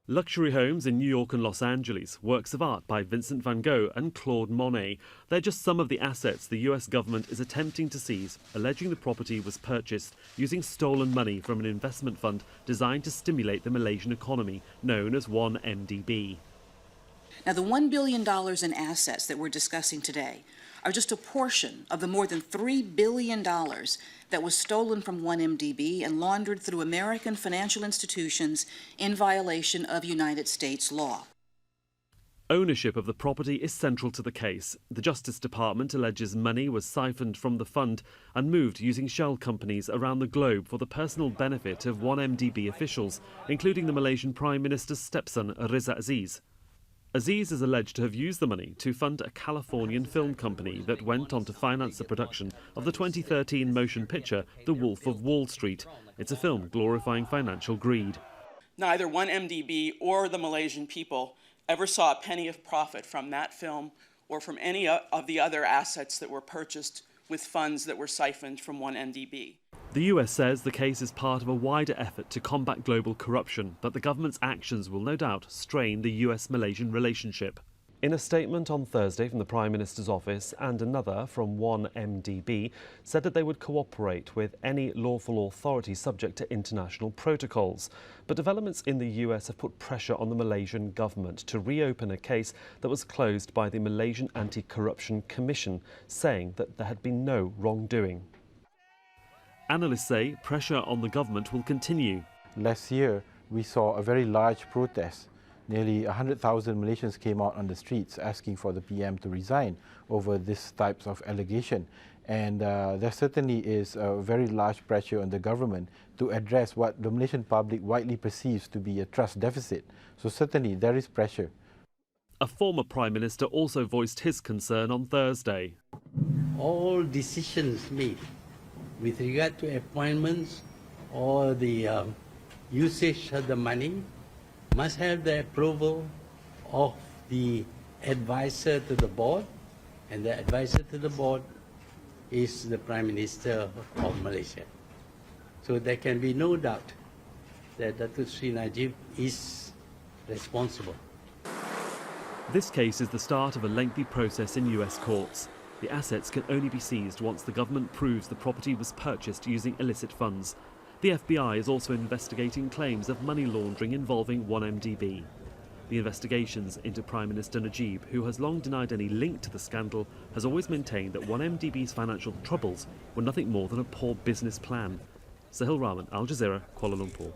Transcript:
Luxury homes in New York and Los Angeles, works of art by Vincent van Gogh and Claude Monet. They're just some of the assets the US government is attempting to seize, alleging the property was purchased using stolen money from an investment fund designed to stimulate the Malaysian economy, known as 1MDB. Now, the $1 billion in assets that we're discussing today are just a portion of the more than $3 billion that was stolen from 1MDB and laundered through American financial institutions in violation of United States law. Ownership of the property is central to the case. The Justice Department alleges money was siphoned from the fund and moved using shell companies around the globe for the personal benefit of 1MDB officials, including the Malaysian Prime Minister's stepson, Razak Aziz. Aziz is alleged to have used the money to fund a Californian film company that went on to finance the production of the 2013 motion picture The Wolf of Wall Street. It's a film glorifying financial greed. Neither 1MDB or the Malaysian people ever saw a penny of profit from that film or from any of the other assets that were purchased with funds that were siphoned from 1MDB. The US says the case is part of a wider effort to combat global corruption, but the government's actions will no doubt strain the US-Malaysian relationship. In a statement on Thursday from the Prime Minister's office and another from 1MDB said that they would cooperate with any lawful authority subject to international protocols. But developments in the US have put pressure on the Malaysian government to reopen a case that was closed by the Malaysian Anti-Corruption Commission, saying that there had been no wrongdoing. Analysts say pressure on the government will continue. Last year, we saw a very large protest. Nearly 100,000 Malaysians came out on the streets asking for the PM to resign over this types of allegation. And there certainly is a very large pressure on the government to address what the Malaysian public widely perceives to be a trust deficit. So certainly there is pressure. A former Prime Minister also voiced his concern on Thursday. All decisions made with regard to appointments or the usage of the money must have the approval of the advisor to the board, and the advisor to the board is the Prime Minister of Malaysia. So there can be no doubt that Datuk Sri Najib is responsible. This case is the start of a lengthy process in US courts. The assets can only be seized once the government proves the property was purchased using illicit funds. The FBI is also investigating claims of money laundering involving 1MDB. The investigations into Prime Minister Najib, who has long denied any link to the scandal, has always maintained that 1MDB's financial troubles were nothing more than a poor business plan. Sahil Rahman, Al Jazeera, Kuala Lumpur.